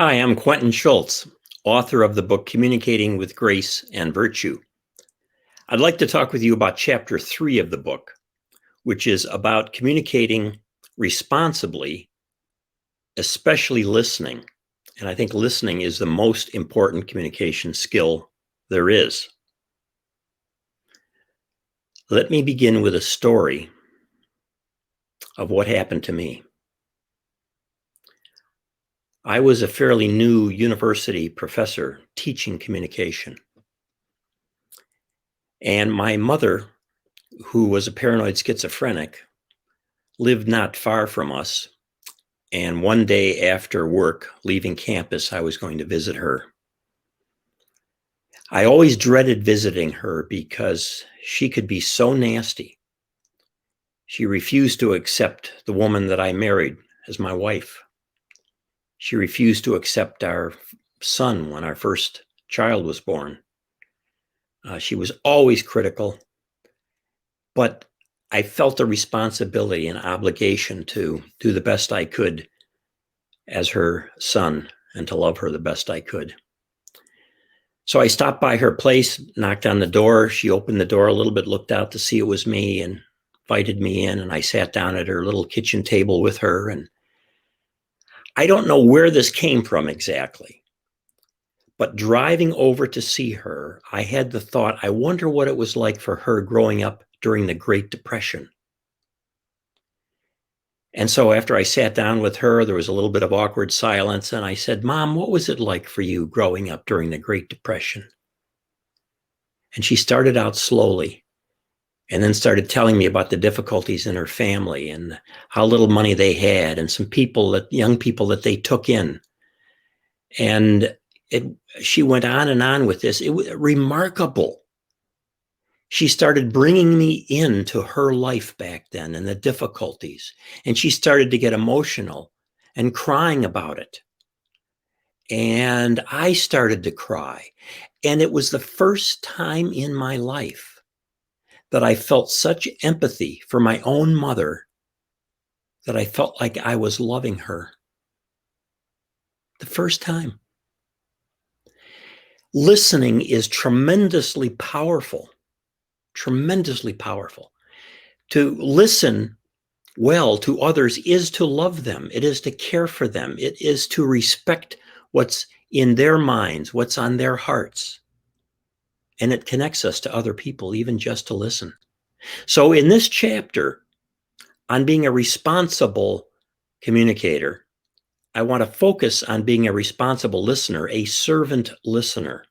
Hi, I'm Quentin Schultz, author of the book Communicating with Grace and Virtue. I'd like to talk with you about chapter 3 of the book, which is about communicating responsibly, especially listening. And I think listening is the most important communication skill there is. Let me begin with a story of what happened to me. I was a fairly new university professor teaching communication. And my mother, who was a paranoid schizophrenic, lived not far from us. And one day after work, leaving campus, I was going to visit her. I always dreaded visiting her because she could be so nasty. She refused to accept the woman that I married as my wife. She refused to accept our son when our first child was born. She was always critical, but I felt a responsibility and obligation to do the best I could as her son and to love her the best I could. So I stopped by her place, knocked on the door. She opened the door a little bit, looked out to see it was me and invited me in. And I sat down at her little kitchen table with her. And I don't know where this came from exactly, but driving over to see her, I had the thought, I wonder what it was like for her growing up during the Great Depression. And so after I sat down with her, there was a little bit of awkward silence. And I said, Mom, what was it like for you growing up during the Great Depression? And she started out slowly and then started telling me about the difficulties in her family and how little money they had and some young people that they took in. And she went on and on with this. It was remarkable. She started bringing me into her life back then and the difficulties. And she started to get emotional and crying about it. And I started to cry. And it was the first time in my life that I felt such empathy for my own mother that I felt like I was loving her. The first time. Listening is tremendously powerful. Tremendously powerful. To listen well to others is to love them. It is to care for them. It is to respect what's in their minds, what's on their hearts. And it connects us to other people, even just to listen. So in this chapter on being a responsible communicator, I want to focus on being a responsible listener, a servant listener,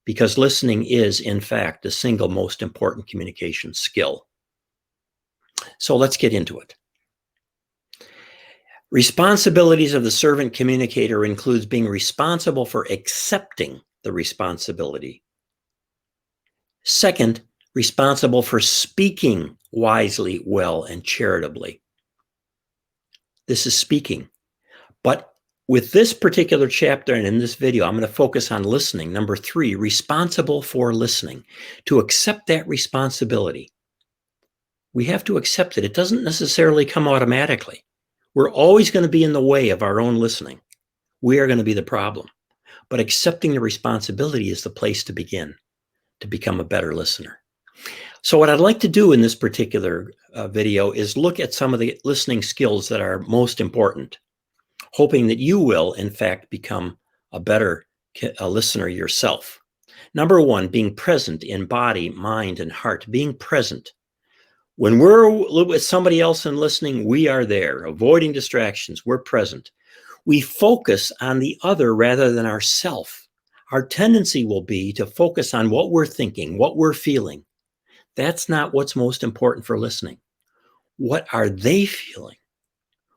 because listening is, in fact, the single most important communication skill. So let's get into it. Responsibilities of the servant communicator includes being responsible for accepting the responsibility. Second, responsible for speaking wisely, well, and charitably. This is speaking. But with this particular chapter and in this video, I'm going to focus on listening. Number 3, responsible for listening. To accept that responsibility, we have to accept it. It doesn't necessarily come automatically. We're always going to be in the way of our own listening. We are going to be the problem. But accepting the responsibility is the place to begin, to become a better listener. So what I'd like to do in this particular video is look at some of the listening skills that are most important, hoping that you will, in fact, become a better listener yourself. Number 1, being present in body, mind, and heart. Being present. When we're with somebody else and listening, we are there, avoiding distractions. We're present. We focus on the other rather than ourself. Our tendency will be to focus on what we're thinking, what we're feeling. That's not what's most important for listening. What are they feeling?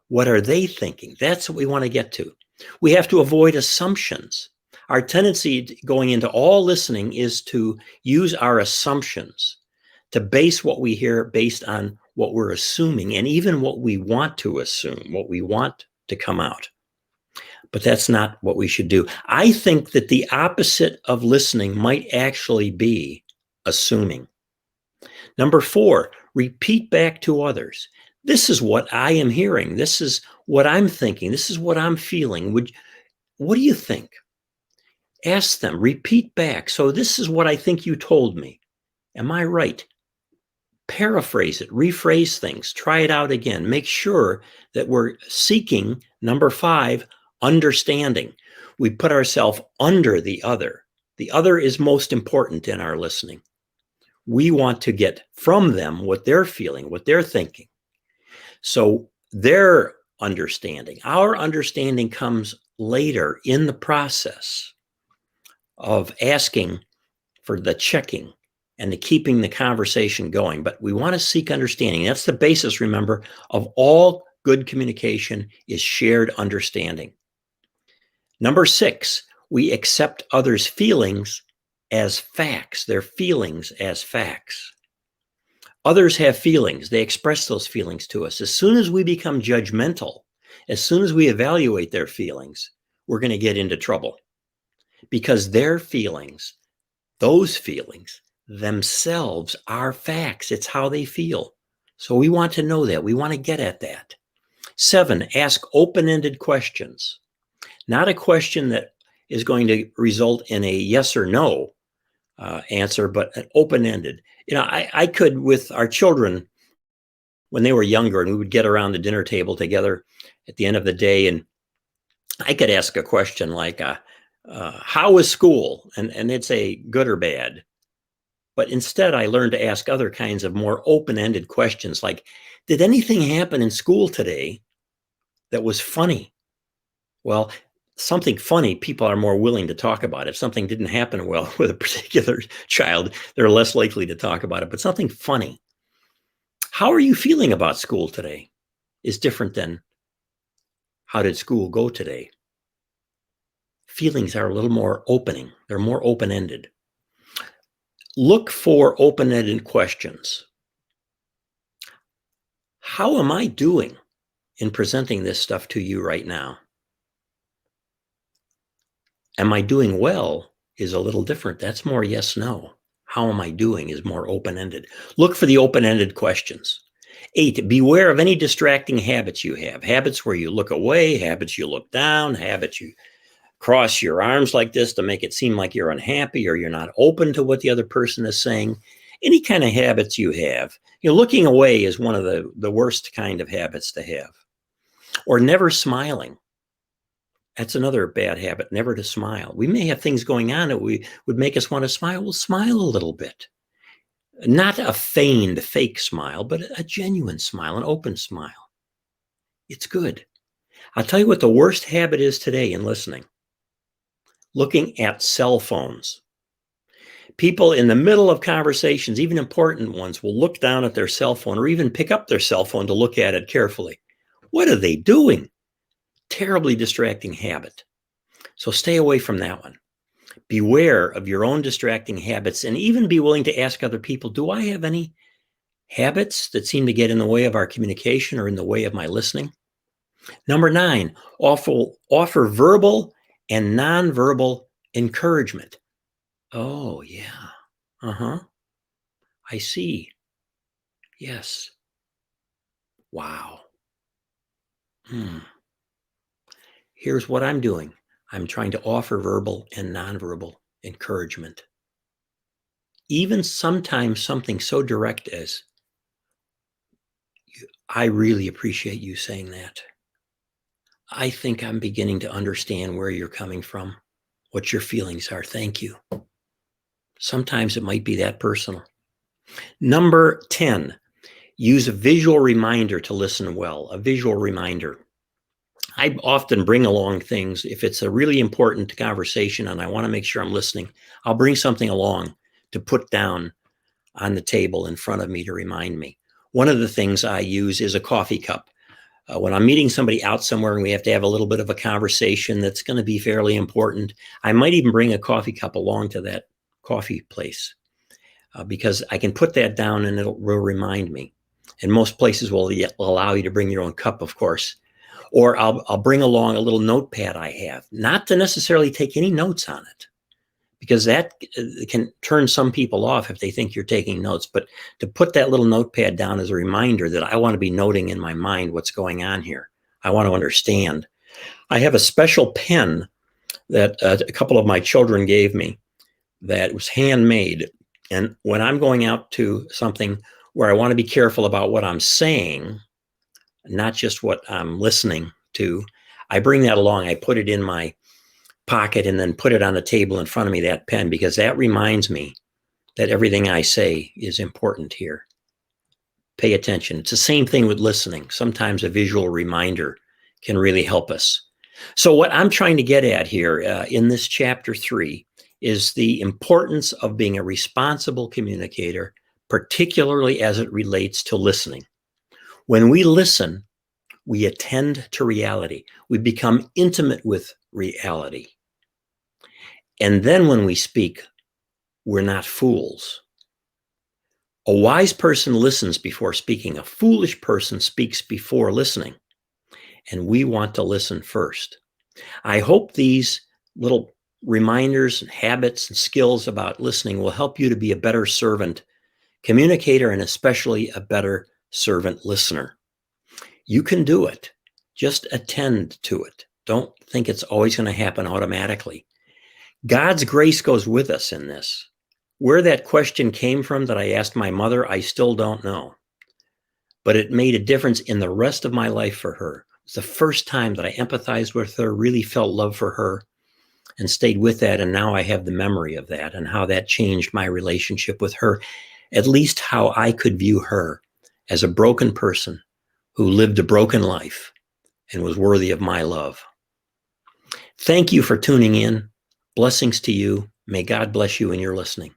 What are they thinking? That's what we want to get to. We have to avoid assumptions. Our tendency going into all listening is to use our assumptions, to base what we hear based on what we're assuming and even what we want to assume, what we want to come out. But that's not what we should do. I think that the opposite of listening might actually be assuming. Number 4, repeat back to others. This is what I am hearing. This is what I'm thinking. This is what I'm feeling. what do you think? Ask them, repeat back. So this is what I think you told me. Am I right? Paraphrase it, rephrase things, try it out again. Make sure that we're seeking, number 5, understanding. We put ourselves under the other. The other is most important in our listening. We want to get from them what they're feeling, what they're thinking. So their understanding, our understanding comes later in the process of asking for the checking and the keeping the conversation going. But we want to seek understanding. That's the basis, remember, of all good communication is shared understanding. Number 6, we accept others' feelings as facts, their feelings as facts. Others have feelings. They express those feelings to us. As soon as we become judgmental, as soon as we evaluate their feelings, we're going to get into trouble because their feelings, those feelings themselves are facts. It's how they feel. So we want to know that. We want to get at that. 7, ask open-ended questions. Not a question that is going to result in a yes or no answer, but an open-ended. I could, with our children, when they were younger and we would get around the dinner table together at the end of the day, and I could ask a question like, how was school? And they'd say good or bad. But instead, I learned to ask other kinds of more open-ended questions like, did anything happen in school today that was funny? Well, something funny, people are more willing to talk about. If something didn't happen well with a particular child, they're less likely to talk about it. But something funny. How are you feeling about school today is different than how did school go today? Feelings are a little more opening. They're more open-ended. Look for open-ended questions. How am I doing in presenting this stuff to you right now? Am I doing well is a little different. That's more yes, no. How am I doing is more open-ended. Look for the open-ended questions. 8, beware of any distracting habits you have. Habits where you look away, habits you look down, habits you cross your arms like this to make it seem like you're unhappy or you're not open to what the other person is saying. Any kind of habits you have. Looking away is one of the worst kind of habits to have. Or never smiling. That's another bad habit, never to smile. We may have things going on that would make us want to smile. We'll smile a little bit. Not a feigned, fake smile, but a genuine smile, an open smile. It's good. I'll tell you what the worst habit is today in listening. Looking at cell phones. People in the middle of conversations, even important ones, will look down at their cell phone or even pick up their cell phone to look at it carefully. What are they doing? Terribly distracting habit. So stay away from that one. Beware of your own distracting habits and even be willing to ask other people, do I have any habits that seem to get in the way of our communication or in the way of my listening? Number 9, offer verbal and nonverbal encouragement. Oh, yeah. I see. Yes. Wow. Here's what I'm doing. I'm trying to offer verbal and nonverbal encouragement. Even sometimes something so direct as, I really appreciate you saying that. I think I'm beginning to understand where you're coming from, what your feelings are. Thank you. Sometimes it might be that personal. Number 10, use a visual reminder to listen well, a visual reminder. I often bring along things. If it's a really important conversation and I want to make sure I'm listening, I'll bring something along to put down on the table in front of me to remind me. One of the things I use is a coffee cup. When I'm meeting somebody out somewhere and we have to have a little bit of a conversation that's going to be fairly important, I might even bring a coffee cup along to that coffee place because I can put that down and it will remind me. And most places will allow you to bring your own cup, of course. Or I'll bring along a little notepad I have, not to necessarily take any notes on it, because that can turn some people off if they think you're taking notes. But to put that little notepad down as a reminder that I want to be noting in my mind what's going on here. I want to understand. I have a special pen that a couple of my children gave me that was handmade. And when I'm going out to something where I want to be careful about what I'm saying, not just what I'm listening to, I bring that along. I put it in my pocket and then put it on the table in front of me, that pen, because that reminds me that everything I say is important here. Pay attention. It's the same thing with listening. Sometimes a visual reminder can really help us. So what I'm trying to get at here in this chapter 3 is the importance of being a responsible communicator, particularly as it relates to listening. When we listen, we attend to reality. We become intimate with reality. And then when we speak, we're not fools. A wise person listens before speaking. A foolish person speaks before listening. And we want to listen first. I hope these little reminders, habits, and skills about listening will help you to be a better servant, communicator, and especially a better servant listener. You can do it. Just attend to it. Don't think it's always going to happen automatically. God's grace goes with us in this. Where that question came from that I asked my mother, I still don't know. But it made a difference in the rest of my life for her. It's the first time that I empathized with her, really felt love for her, and stayed with that. And now I have the memory of that and how that changed my relationship with her, at least how I could view her as a broken person who lived a broken life and was worthy of my love. Thank you for tuning in. Blessings to you. May God bless you in your listening.